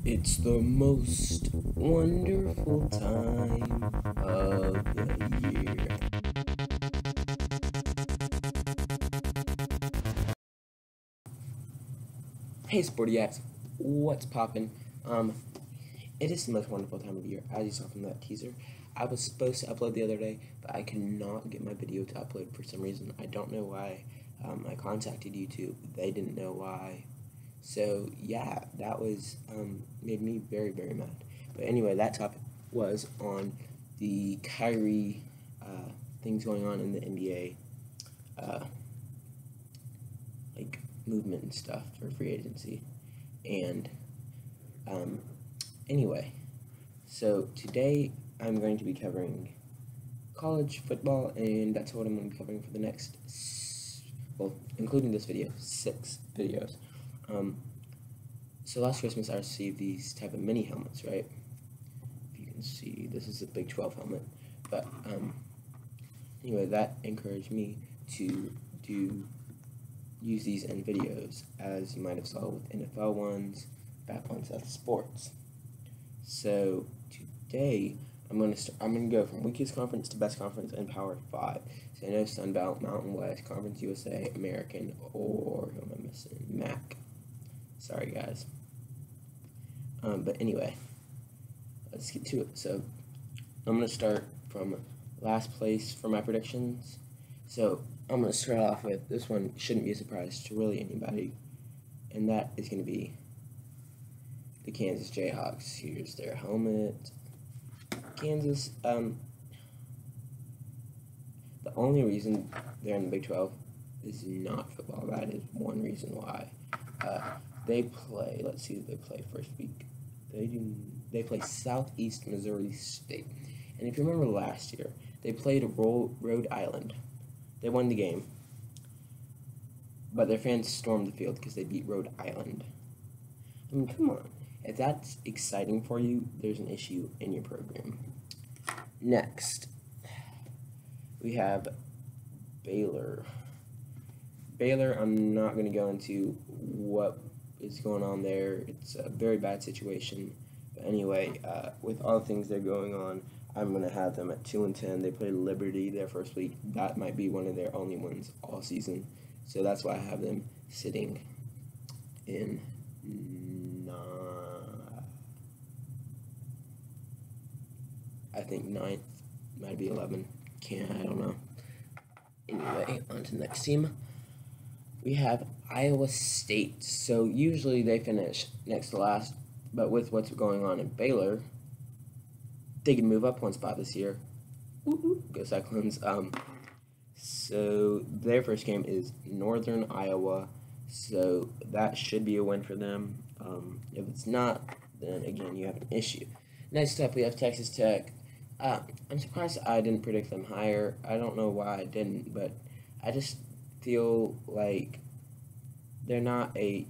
It's the most wonderful time of the year. Hey Sportiacs, what's poppin'? It is the most wonderful time of the year, as you saw from that teaser. I was supposed to upload the other day, but I could not get my video to upload for some reason. I don't know why. I contacted YouTube, they didn't know why. So yeah, that was made me very, very mad. But anyway, that topic was on the Kyrie things going on in the NBA, like movement and stuff for free agency. And anyway, so today I'm going to be covering college football, and that's what I'm going to be covering for the next, well, including this video, 6 videos. So last Christmas I received these type of mini helmets, right? If you can see, this is a Big 12 helmet. But anyway, that encouraged me to use these in videos, as you might have saw with NFL ones, back on South Sports. So today I'm gonna go from weakest conference to best conference and Power 5. So I know Sun Belt, Mountain West, Conference USA, American, or who am I missing? MAC. Sorry guys. But anyway, let's get to it. So I'm gonna start from last place for my predictions. So I'm gonna start off with this one. Shouldn't be a surprise to really anybody, and that is gonna be the Kansas Jayhawks. Here's their helmet. Kansas. The only reason they're in the Big 12 is not football. That is one reason why. They play. Let's see who they play first week. They play Southeast Missouri State, and if you remember last year, they played Rhode Island. They won the game, but their fans stormed the field because they beat Rhode Island. I mean, come on. If that's exciting for you, there's an issue in your program. Next, we have Baylor. Baylor, I'm not going to go into what is going on there. It's a very bad situation. But anyway, with all the things that are going on, I'm going to have them at 2-10. They played Liberty their first week. That might be one of their only wins all season. So that's why I have them sitting in I think 9th, might be 11. I don't know. Anyway, on to the next team. We have Iowa State. So usually they finish next to last, but with what's going on in Baylor, they can move up one spot this year. Woo-hoo. Go Cyclones. So their first game is Northern Iowa, so that should be a win for them. If it's not, then again you have an issue. Next up we have Texas Tech. I'm surprised I didn't predict them higher. I don't know why I didn't, but I just feel like they're not a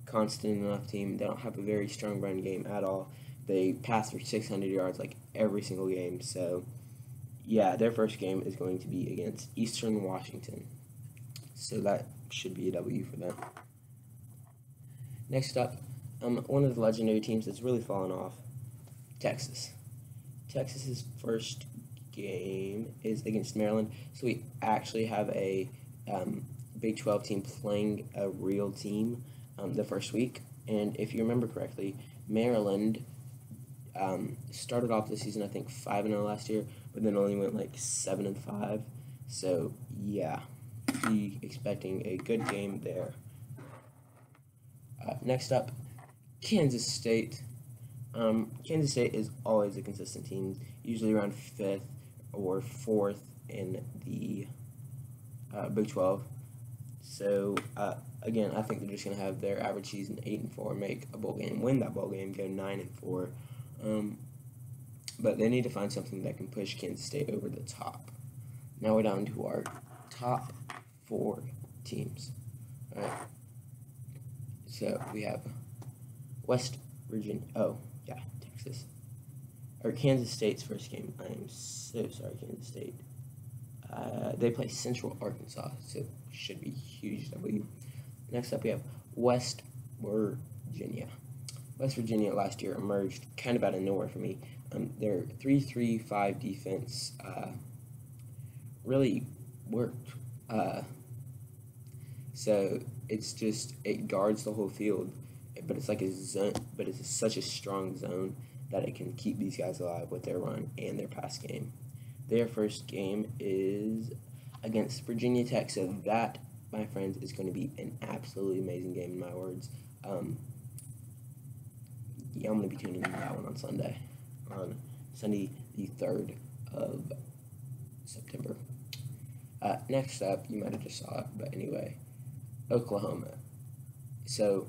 constant enough team. They don't have a very strong run game at all. They pass for 600 yards like every single game. So yeah, their first game is going to be against Eastern Washington. So that should be a W for them. Next up, one of the legendary teams that's really fallen off, Texas. Texas's first game is against Maryland. So we actually have a Big 12 team playing a real team the first week. And if you remember correctly, Maryland started off the season, I think 5-0 last year, but then only went like 7-5. So yeah, be expecting a good game there. Next up, Kansas State. Kansas State is always a consistent team, usually around 5th or 4th in the Big 12. So again, I think they're just gonna have their average season 8-4, make a bowl game, win that bowl game, go 9-4. But they need to find something that can push Kansas State over the top. Now we're down to our top 4 teams. All right. So we have West Virginia. Oh, yeah, Texas. Or Kansas State's first game. I am so sorry, Kansas State. They play Central Arkansas, so should be huge W. Next up, we have West Virginia. West Virginia last year emerged kind of out of nowhere for me. Their 3-3-5 defense really worked. So it guards the whole field, but it's like a zone, but it's such a strong zone that it can keep these guys alive with their run and their pass game. Their first game is against Virginia Tech, so that, my friends, is going to be an absolutely amazing game in my words. Yeah, I'm going to be tuning in to that one on Sunday the 3rd of September. Next up, you might have just saw it, but anyway, Oklahoma. So,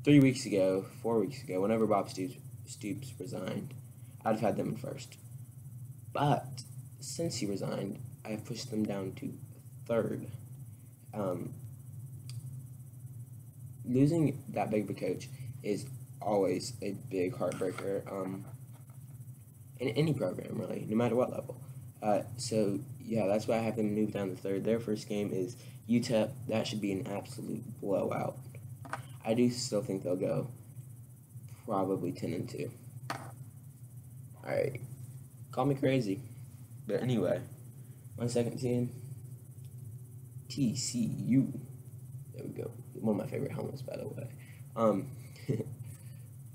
4 weeks ago, whenever Bob Stoops resigned, I'd have had them in first. But since he resigned, I've pushed them down to 3rd. Losing that big of a coach is always a big heartbreaker in any program, really, no matter what level. So, yeah, that's why I have them move down to 3rd. Their first game is UTEP. That should be an absolute blowout. I do still think they'll go probably 10-2. Alright, call me crazy. But anyway, my second team, TCU. There we go. One of my favorite helmets, by the way.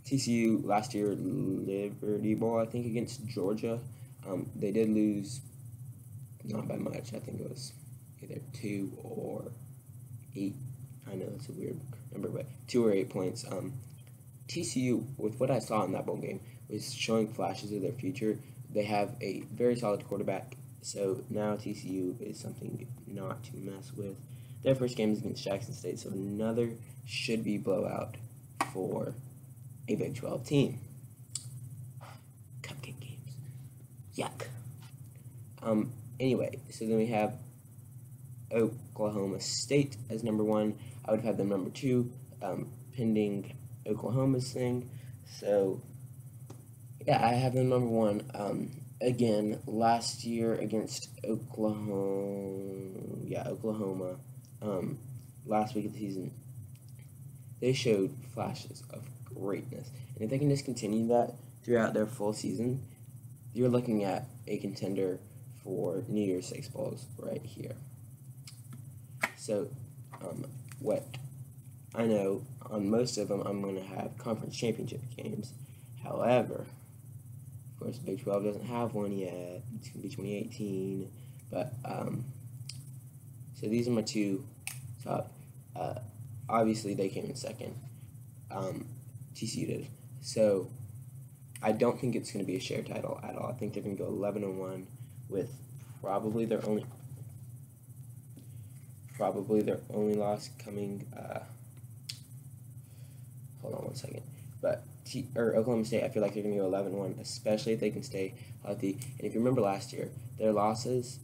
TCU last year, Liberty Bowl, I think, against Georgia. They did lose, not by much. I think it was either 2 or 8. I know that's a weird number, but 2 or 8 points. TCU, with what I saw in that bowl game, was showing flashes of their future. They have a very solid quarterback, so now TCU is something not to mess with. Their first game is against Jackson State, so another should-be blowout for a Big 12 team. Cupcake games. Yuck. Anyway, so then we have Oklahoma State as number 1. I would have had them number 2, pending Oklahoma's thing. So, yeah, I have them number 1. Again, last year against Oklahoma, last week of the season, they showed flashes of greatness. And if they can just continue that throughout their full season, you're looking at a contender for New Year's Six Bowls right here. So, what I know, on most of them, I'm going to have conference championship games. However, of course, Big 12 doesn't have one yet. It's going to be 2018. But, so these are my 2 top. Obviously, they came in second. TCU did. So, I don't think it's going to be a shared title at all. I think they're going to go 11-1 with probably their only loss coming. Hold on one second. But Oklahoma State, I feel like they're going to go 11-1, especially if they can stay healthy. And if you remember last year, their losses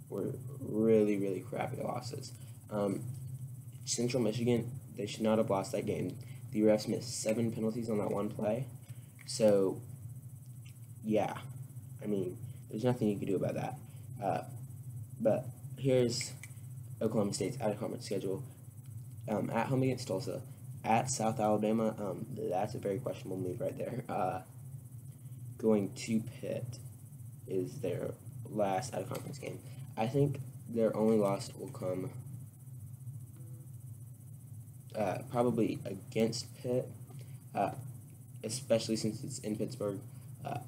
were really, really crappy losses. Central Michigan, they should not have lost that game. The refs missed 7 penalties on that one play. So, yeah, I mean, there's nothing you can do about that. But here's Oklahoma State's out-of-conference schedule. At home against Tulsa. At South Alabama, that's a very questionable move right there. Going to Pitt is their last out-of-conference game. I think their only loss will come probably against Pitt, especially since it's in Pittsburgh.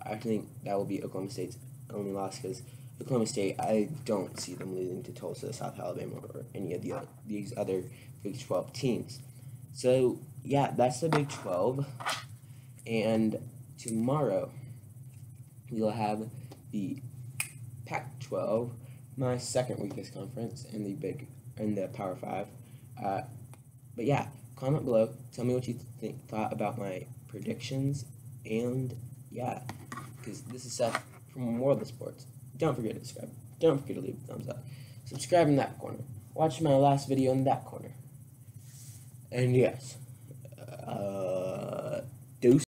I think that will be Oklahoma State's only loss, because Oklahoma State, I don't see them losing to Tulsa, South Alabama, or any of these other Big 12 teams. So, yeah, that's the Big 12, and tomorrow we'll have the Pac-12, my second weakest conference in the Power 5. But yeah, comment below, tell me what you thought about my predictions, and yeah, because this is stuff from World of Sports. Don't forget to subscribe. Don't forget to leave a thumbs up. Subscribe in that corner. Watch my last video in that corner. And yes, deuce.